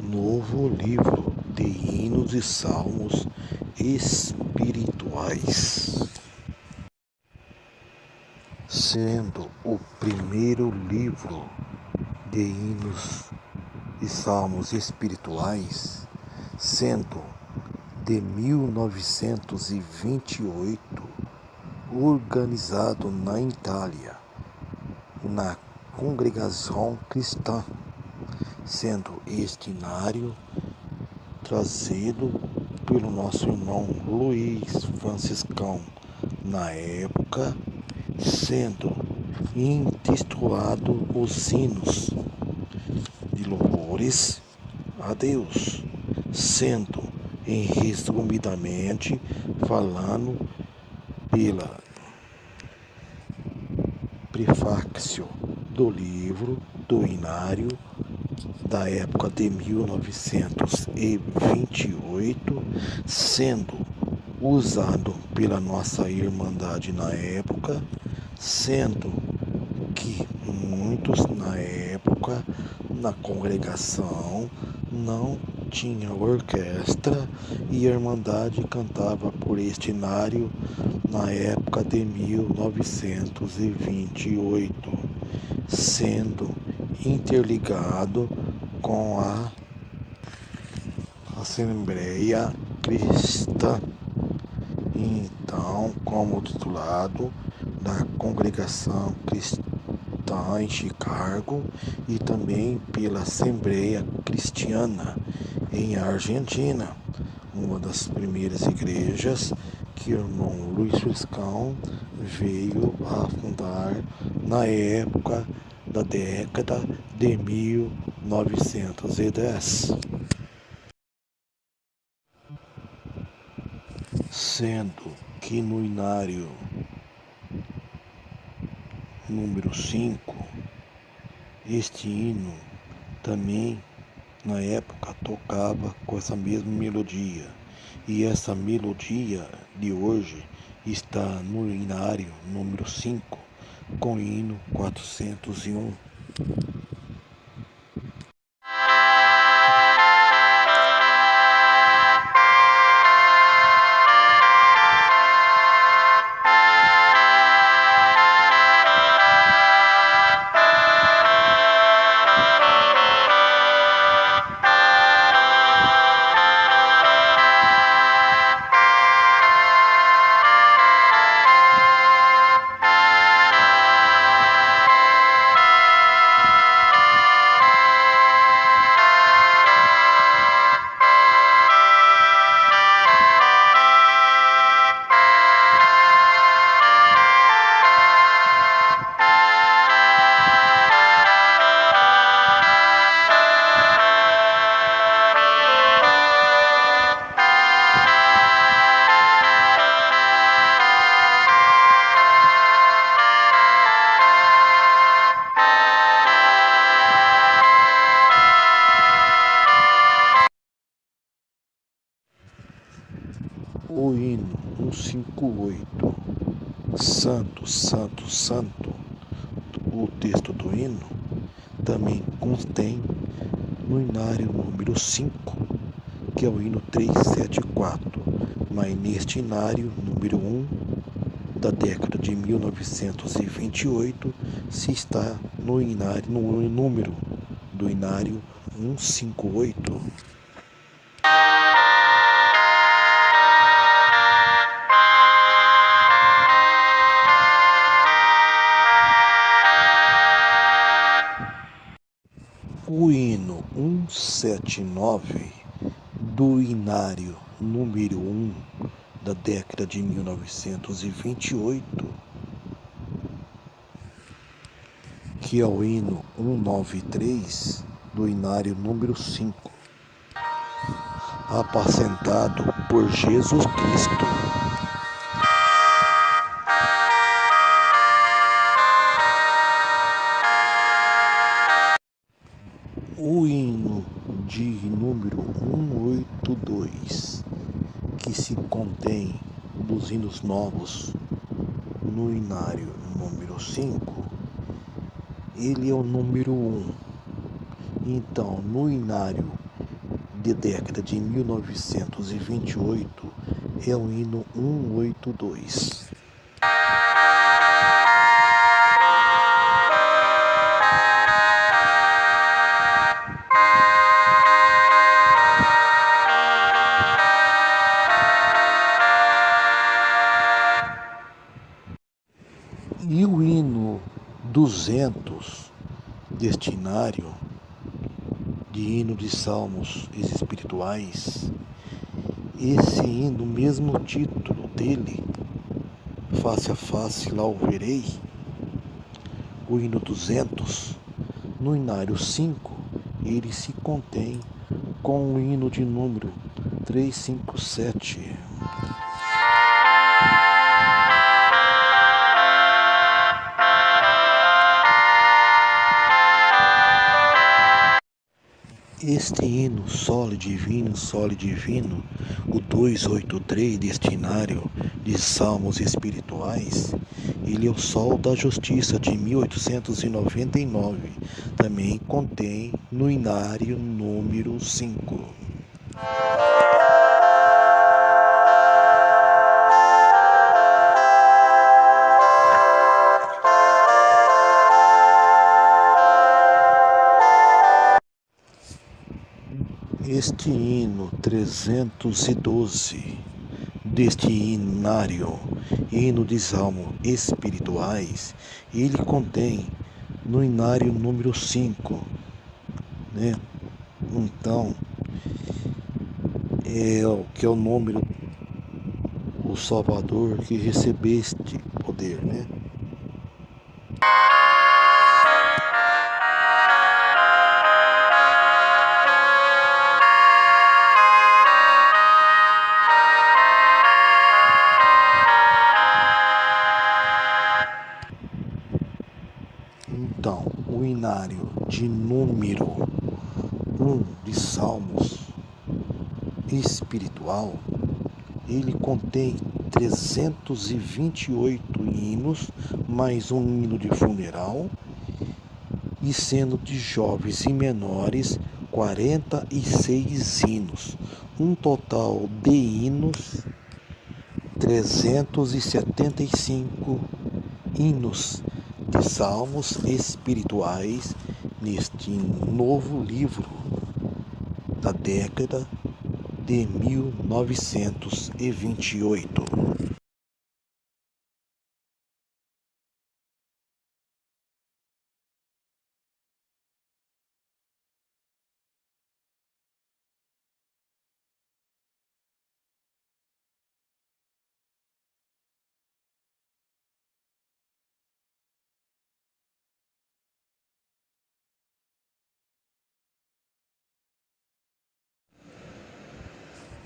Novo livro de hinos e salmos espirituais, sendo o primeiro livro de hinos e salmos espirituais, sendo de 1928, organizado na Itália, na Congregação Cristã, sendo este hinário trazido pelo nosso irmão Luiz Franciscão na época, sendo intitulado Os Hinos de Louvores a Deus, sendo resumidamente falando pela prefácio do livro do hinário da época de 1928, sendo usado pela nossa Irmandade na época, sendo que muitos na época na congregação não tinha orquestra e a Irmandade cantava por este hinário na época de 1928, sendo interligado com a Assembleia Cristã, então como titulado da Congregação Cristã em Chicago e também pela Assembleia Cristiana em Argentina, uma das primeiras igrejas que o irmão Luiz Franciscão veio a fundar na época da década de 1910, sendo que no hinário número 5, este hino também na época tocava com essa mesma melodia, e essa melodia de hoje está no hinário número 5, com o hino 401. O hino 158, Santo, Santo, Santo, o texto do hino também contém no hinário número 5, que é o hino 374, mas neste hinário número 1 da década de 1928 se está no hinário, no número do hinário 158. O hino 179 do hinário número 1 da década de 1928, que é o hino 193 do hinário número 5, apacentado por Jesus Cristo. O hino de número 182, que se contém dos hinos novos no hinário número 5, ele é o número 1. Então, no hinário de década de 1928 é o hino 182. E o hino 200, destinário de hino de salmos espirituais, esse hino, o mesmo título dele, face a face lá o verei, o hino 200, no inário 5, ele se contém com o hino de número 357. Este hino, sole divino, o 283, destinário de salmos espirituais, ele é o Sol da Justiça de 1899, também contém no inário número 5. Este hino 312 deste inário, hino de salmos espirituais, ele contém no inário número 5, né? Então, que é o número, o Salvador que recebeste poder, né? Então, o inário de número 1 de Salmos espiritual, ele contém 328 hinos, mais um hino de funeral, e sendo de jovens e menores, 46 hinos. Um total de hinos, 375 hinos de salmos espirituais neste novo livro da década de 1928.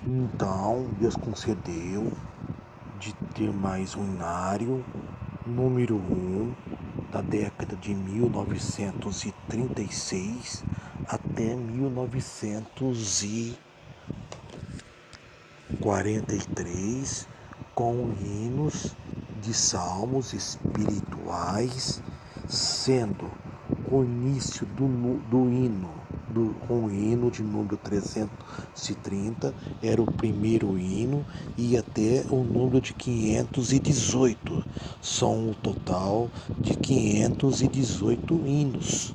Então, Deus concedeu de ter mais um inário, número 1, da década de 1936 até 1943, com hinos de salmos espirituais, sendo o início do hino, com o hino de número 330, era o primeiro hino, e até o número de 518. São um total de 518 hinos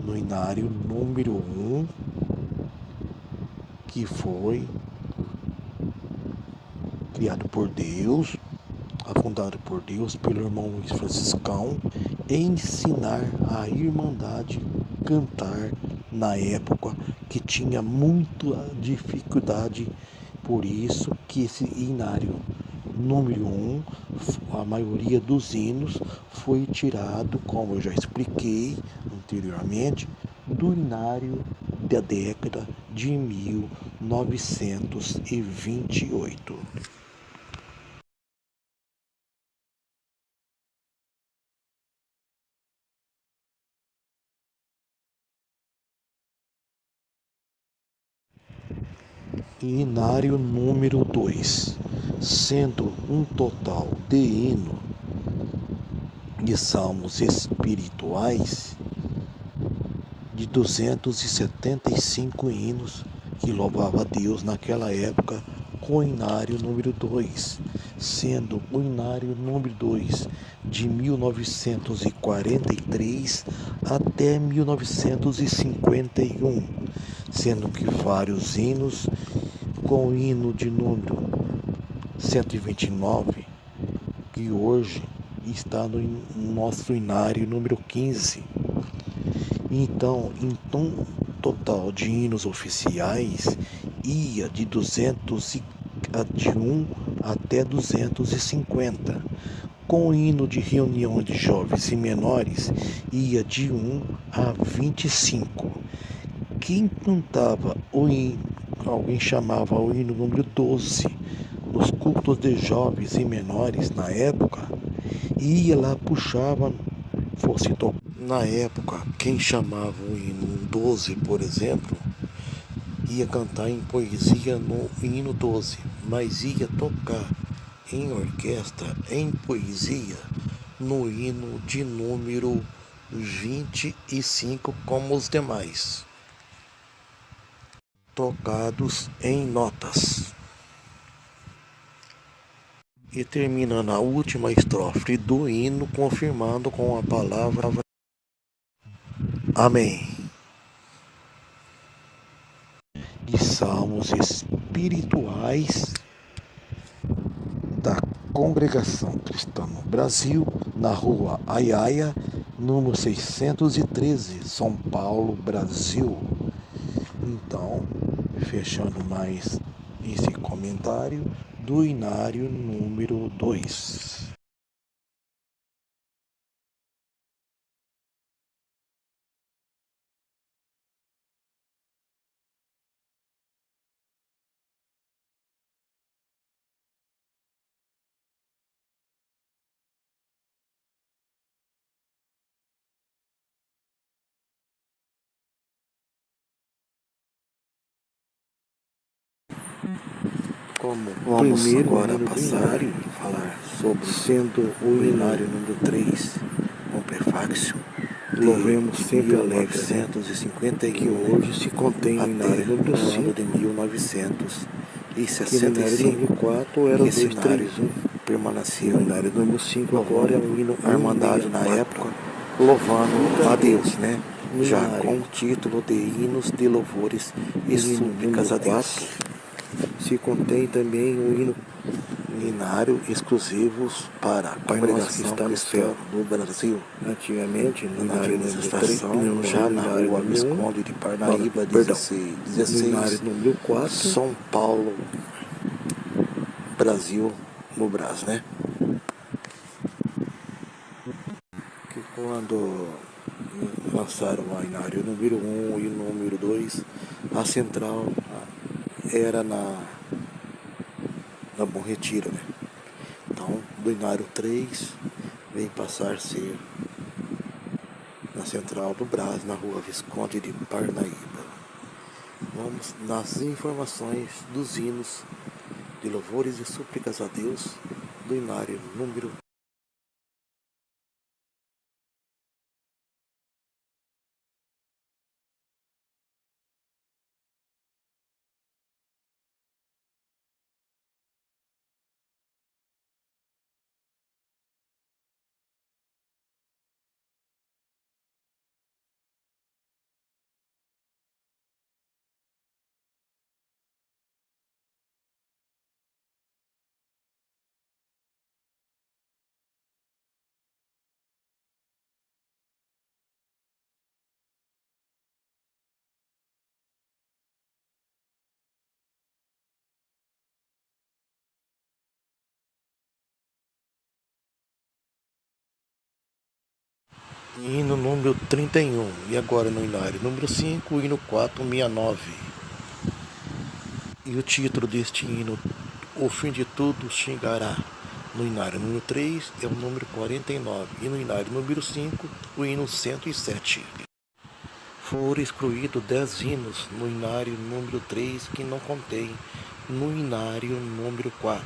no inário número 1, que foi criado por Deus, fundado por Deus, pelo irmão Luiz Franciscão, ensinar a Irmandade cantar na época que tinha muita dificuldade. Por isso que esse inário número 1, a maioria dos hinos foi tirado, como eu já expliquei anteriormente, do inário da década de 1928. Inário número 2, sendo um total de hino de salmos espirituais de 275 hinos, que louvava a Deus naquela época com o hinário número 2, sendo o hinário número 2 de 1943 até 1951, sendo que vários hinos, com o hino de número 129, que hoje está no nosso hinário número 15. Então, em um total de hinos oficiais, ia de 201 até 250. Com o hino de reunião de jovens e menores, ia de 1 a 25. Quem cantava o hino, alguém chamava o hino número 12, nos cultos de jovens e menores na época, ia lá, puxava, fosse tocar. Na época, quem chamava o hino 12, por exemplo, ia cantar em poesia no hino 12, mas ia tocar em orquestra, em poesia, no hino de número 25, como os demais, tocados em notas. E terminando a última estrofe do hino, confirmando com a palavra Amém. De salmos espirituais da Congregação Cristã no Brasil, na rua Aiaia, número 613, São Paulo, Brasil. Então, fechando mais esse comentário do hinário número 2. Como vamos agora passar e falar sobre sendo o hinário número 3, com prefácio, louvemos sempre alegre 1950, que hoje se contém no hinário número 5 de 1965. Que no hinário número 4 era o 231, permaneceu. O hinário número 5 agora é um hino Irmandade na época, louvando a Deus, né? Já com o título de hinos de louvores e súplicas a Deus. Se contém também um hino hinário exclusivos para a congregação que está no céu no Brasil. Antigamente, no hinário número 3, já na rua Visconde de Parnaíba, 16, hinário número 4, São Paulo, Brasil, no Brás, né? Que quando lançaram o hinário número 1 e o número 2, a central era na Bom Retiro, né? Então, do hinário 3 vem passar a ser na central do Brás, na rua Visconde de Parnaíba. Vamos nas informações dos hinos de louvores e súplicas a Deus do hinário número hino número 31, e agora no hinário número 5, hino 469. E o título deste hino, O Fim de Tudo Chegará, no hinário número 3, é o número 49, e no hinário número 5, o hino 107. Foram excluídos 10 hinos no hinário número 3 que não contém no hinário número 4.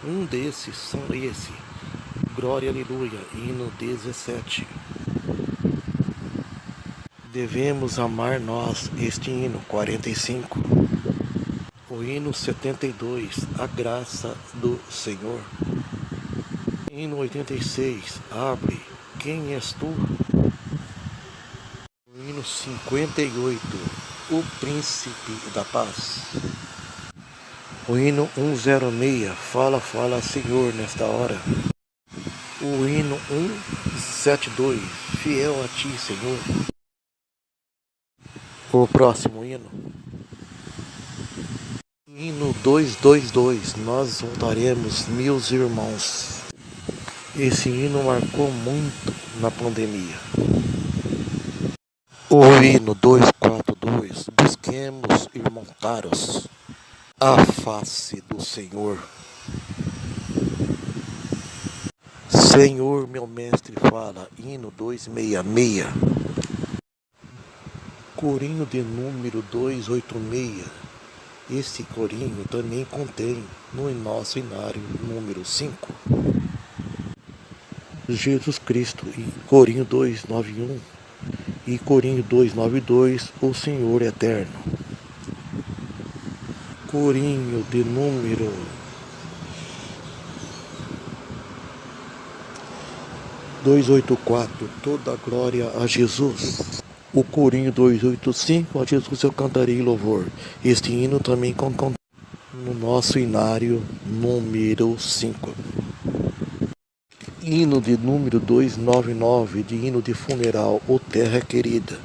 Um desses são esse, Glória Aleluia, hino 17. Devemos amar nós, este hino 45. O hino 72, a graça do Senhor. Hino 86, abre, quem és tu? O hino 58, o príncipe da paz. O hino 106, fala, fala, Senhor, nesta hora. O hino 172, fiel a ti, Senhor. O próximo hino. Hino 222, nós voltaremos, meus irmãos. Esse hino marcou muito na pandemia. O hino 242, busquemos, irmãos caros, a face do Senhor. Senhor, meu mestre, fala, hino 266. Corinho de número 286. Esse corinho também contém no nosso inário número 5. Jesus Cristo, e Corinho 291 e Corinho 292, o Senhor Eterno. Corinho de número 284, toda a glória a Jesus. O Corinho 285, a Jesus eu cantarei louvor. Este hino também contém no nosso inário número 5. Hino de número 299, de hino de funeral, O Terra Querida.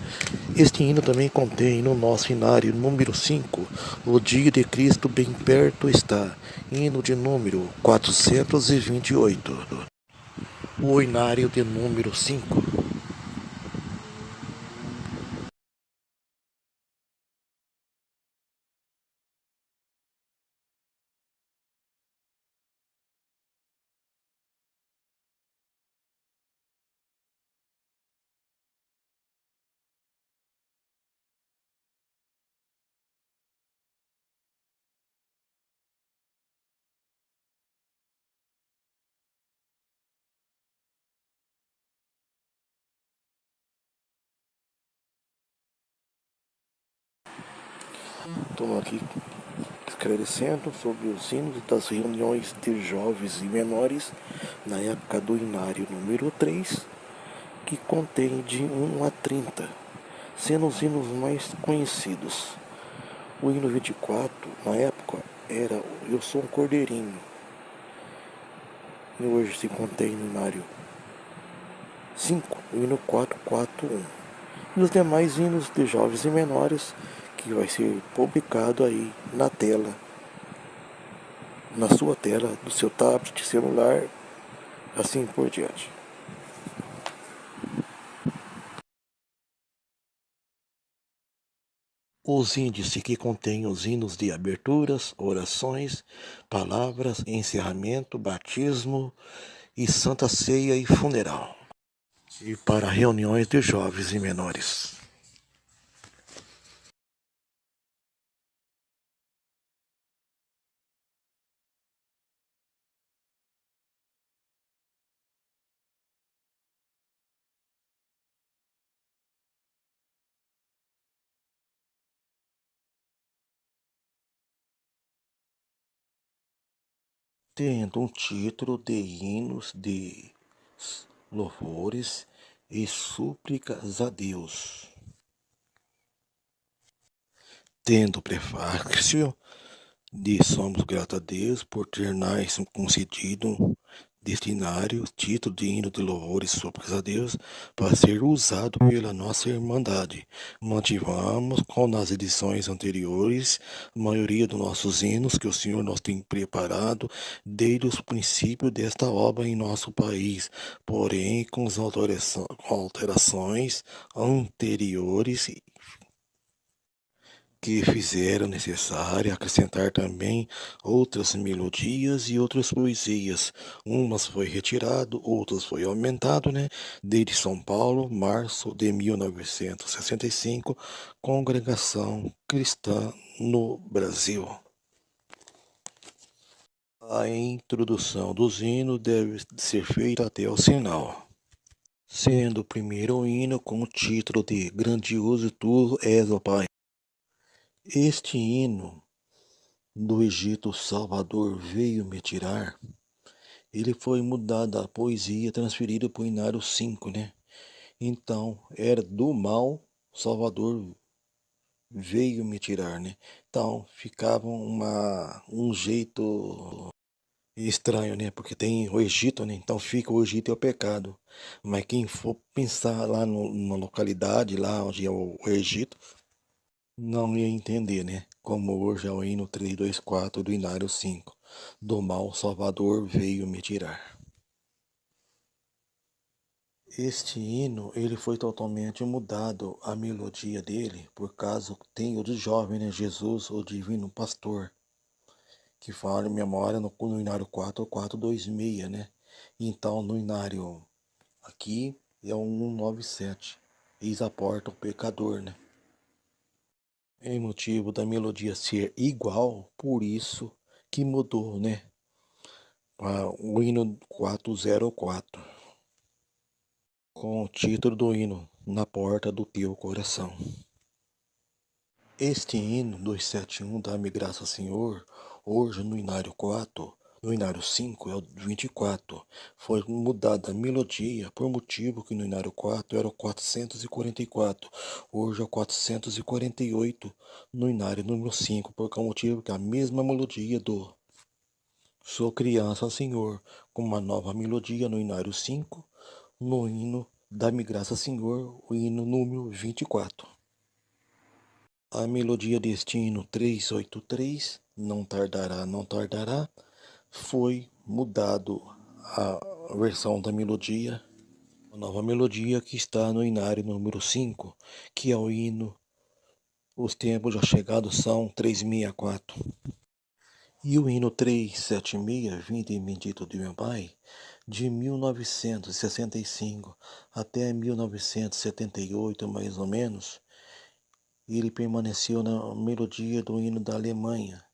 Este hino também contém no nosso inário número 5, O Dia de Cristo bem perto está. Hino de número 428. O inário de número 5. Estou aqui esclarecendo sobre os hinos das reuniões de jovens e menores na época do inário número 3, que contém de 1 a 30, sendo os hinos mais conhecidos. O hino 24, na época, era Eu Sou um Cordeirinho, e hoje se contém no inário 5, o hino 441. E os demais hinos de jovens e menores, que vai ser publicado aí na tela, na sua tela, do seu tablet, celular, assim por diante. Os índices que contêm os hinos de aberturas, orações, palavras, encerramento, batismo e santa ceia e funeral. E para reuniões de jovens e menores. Tendo um título de hinos de louvores e súplicas a Deus. Tendo prefácio de somos gratos a Deus por ter nos concedido destinário, título de hino de louvor e súplicas a Deus, para ser usado pela nossa Irmandade. Mantivamos, com nas edições anteriores, a maioria dos nossos hinos que o Senhor nos tem preparado desde os princípios desta obra em nosso país, porém com as alterações anteriores que fizeram necessário acrescentar também outras melodias e outras poesias. Umas foi retirado, outras foi aumentado, né? Desde São Paulo, março de 1965, Congregação Cristã no Brasil. A introdução dos hinos deve ser feita até o sinal. Sendo o primeiro hino com o título de Grandioso Tu és, ó Pai. Este hino do Egito Salvador veio me tirar, ele foi mudado a poesia, transferida para o Inário 5, né? Então, era do mal, Salvador veio me tirar, né? Então, ficava um jeito estranho, né? Porque tem o Egito, né? Então fica o Egito é o pecado. Mas quem for pensar lá na localidade, lá onde é o Egito, não ia entender, né? Como hoje é o hino 324 do Inário 5. Do mal Salvador veio me tirar. Este hino, ele foi totalmente mudado, a melodia dele, por causa tem o de jovem, né? Jesus, o divino pastor, que fala em memória no Inário 4, 426, né? Então, no Inário aqui é o 197. Eis a porta o pecador, né? Em motivo da melodia ser igual, por isso que mudou, né? Para o hino 404, com o título do hino Na Porta do Teu Coração. Este hino 271, Dá-me Graça Senhor, hoje no Inário 4, no Inário 5 é o 24, foi mudada a melodia por motivo que no Inário 4 era o 444, hoje é o 448 no Inário número 5, por motivo que a mesma melodia do Sou Criança Senhor, com uma nova melodia no Inário 5, no hino Dá-me Graça Senhor, o hino número 24. A melodia Destino 383, Não Tardará, Não Tardará, foi mudado a versão da melodia, a nova melodia que está no Inário número 5, que é o hino Os Tempos Já Chegados são 364. E o hino 376, Vinde Bendito de Meu Pai, de 1965 até 1978, mais ou menos, ele permaneceu na melodia do hino da Alemanha.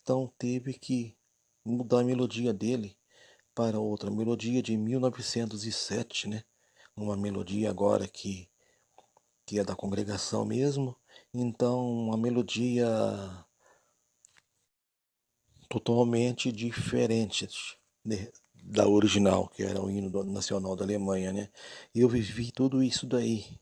Então teve que mudar a melodia dele para outra melodia de 1907, né? Uma melodia agora que é da congregação mesmo. Então, uma melodia totalmente diferente, né, da original, que era o hino nacional da Alemanha, né? E eu vivi tudo isso daí.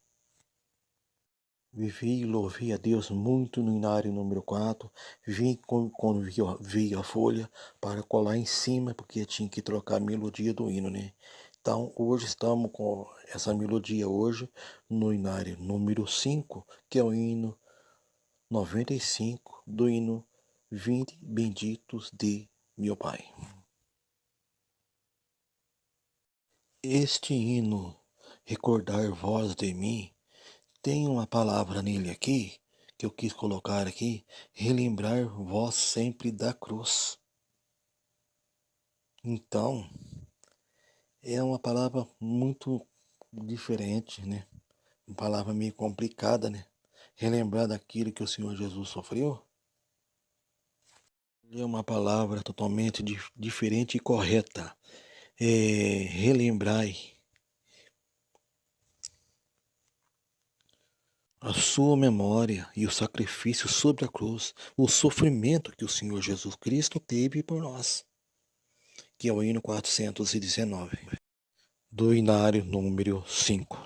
Vivi e louvei a Deus muito no Inário número 4. Vim quando vi a folha para colar em cima, porque tinha que trocar a melodia do hino, né? Então, hoje estamos com essa melodia hoje no Inário número 5, que é o hino 95 do hino Vinde Benditos de Meu Pai. Este hino, Recordar Vós de Mim, tem uma palavra nele aqui, que eu quis colocar aqui, relembrar vós sempre da cruz. Então, é uma palavra muito diferente, né? Uma palavra meio complicada, né? Relembrar daquilo que o Senhor Jesus sofreu. É uma palavra totalmente diferente e correta. Relembrai a sua memória e o sacrifício sobre a cruz, o sofrimento que o Senhor Jesus Cristo teve por nós, que é o hino 419, do Inário número 5.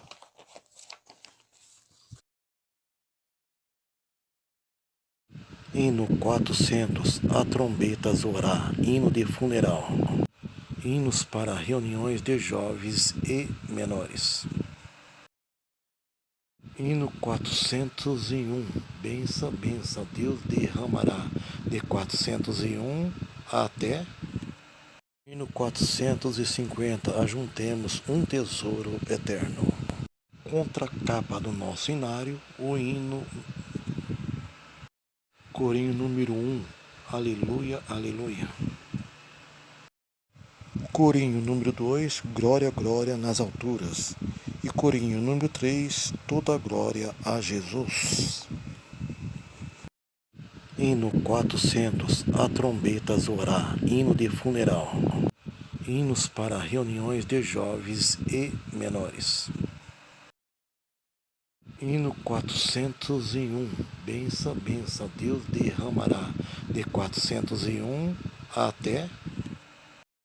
Hino 400, a trombeta zoará, hino de funeral, hinos para reuniões de jovens e menores. Hino 401, benção, benção, Deus derramará, de 401 até hino 450, ajuntemos um tesouro eterno. Contra a capa do nosso inário, o hino corinho número 1, aleluia, aleluia. Corinho número 2, glória, glória nas alturas. E corinho número 3, toda glória a Jesus. Hino 400, a trombeta zoará, hino de funeral. Hinos para reuniões de jovens e menores. Hino 401. Bença, bença, Deus derramará. De 401 até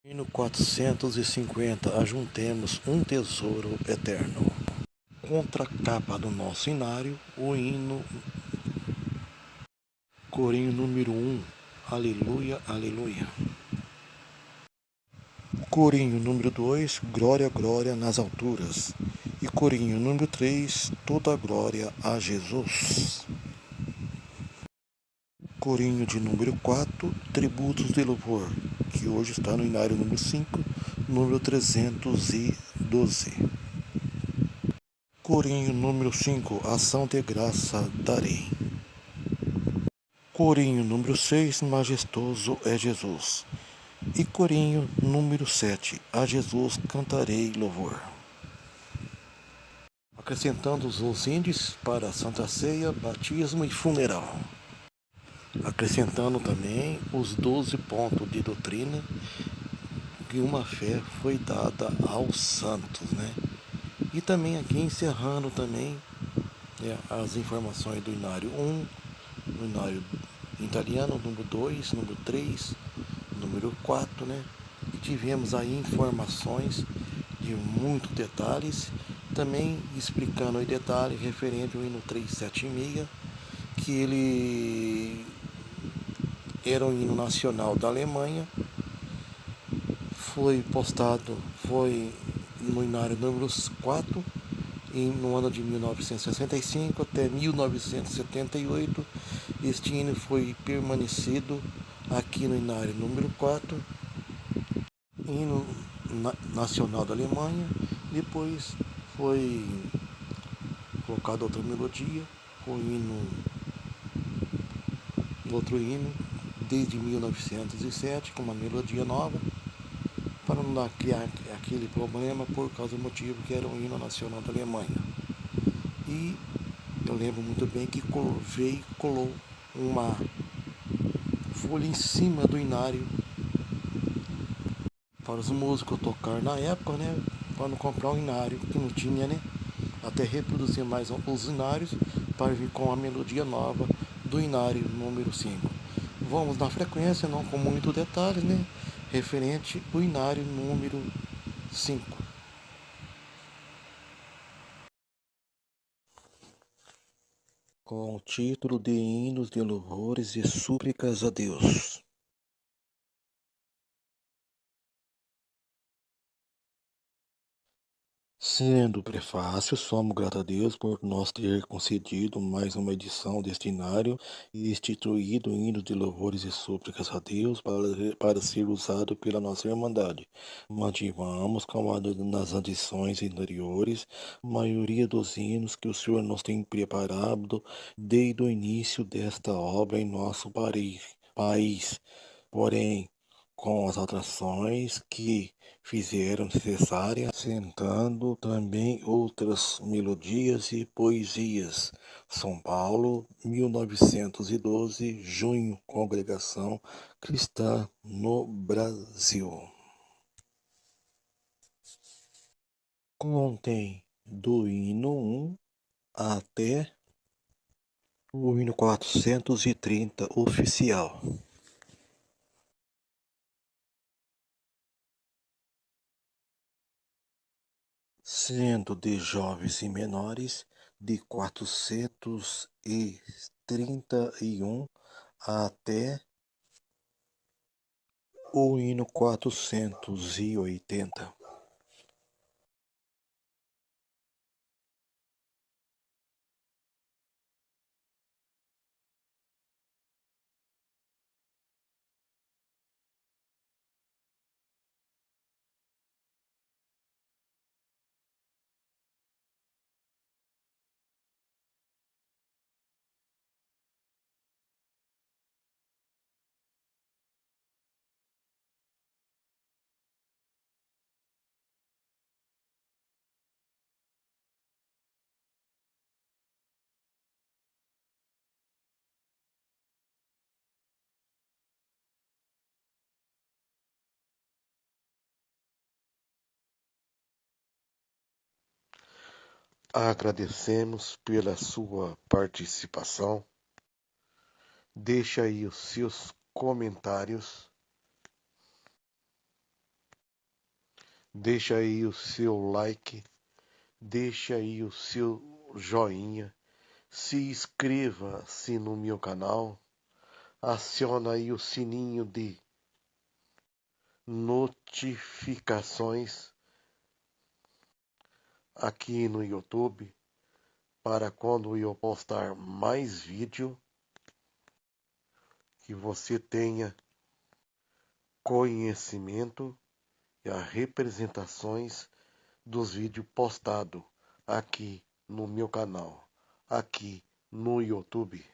hino 450. Ajuntemos um tesouro eterno. Contracapa do nosso inário, o hino corinho número 1. Aleluia, aleluia. Corinho número 2, glória, glória nas alturas. E corinho número 3, toda a glória a Jesus. Corinho de número 4, tributos de louvor, que hoje está no inário número 5, número 312. Corinho número 5, ação de graça darei. Corinho número 6, majestoso é Jesus. E corinho número 7, a Jesus cantarei louvor. Acrescentando os índices para Santa Ceia, batismo e funeral. Acrescentando também os 12 pontos de doutrina que uma fé foi dada aos santos, né? E também aqui encerrando também as informações do Inário 1, do Inário italiano, número 2, número 3, número 4, né? E tivemos aí informações de muitos detalhes, também explicando em detalhe referente ao hino 376, que ele era o hino nacional da Alemanha, foi postado, foi no inário número 4, no ano de 1965 até 1978. Este hino foi permanecido aqui no inário número 4, hino nacional da Alemanha. Depois foi colocado outra melodia, o hino, outro hino, desde 1907, com uma melodia nova, para não dar criar aquele problema por causa do motivo que era o hino nacional da Alemanha. E eu lembro muito bem que veio e colou uma folha em cima do inário para os músicos tocar na época, né? Para não comprar um inário que não tinha, né? Até reproduzir mais os inários para vir com a melodia nova do inário número 5. Vamos na frequência, não com muito detalhe, né? Referente ao inário número 5. Com o título de hinos de louvores e súplicas a Deus. Sendo o prefácio, somos gratos a Deus por nos ter concedido mais uma edição deste inário e instituído hinos de louvores e súplicas a Deus para ser usado pela nossa Irmandade. Mantivamos, como nas edições anteriores, a maioria dos hinos que o Senhor nos tem preparado desde o início desta obra em nosso país. Porém, com as atrações que fizeram necessárias, acrescentando também outras melodias e poesias. São Paulo, 1912, junho, Congregação Cristã no Brasil. Contém do hino 1 até o hino 430 oficial. Sendo de jovens e menores de 431 até o hino 480. Agradecemos pela sua participação. Deixa aí os seus comentários. Deixa aí o seu like. Deixa aí o seu joinha. Se inscreva-se no meu canal. Aciona aí o sininho de notificações aqui no YouTube para quando eu postar mais vídeo que você tenha conhecimento e as representações dos vídeos postados aqui no meu canal, aqui no YouTube.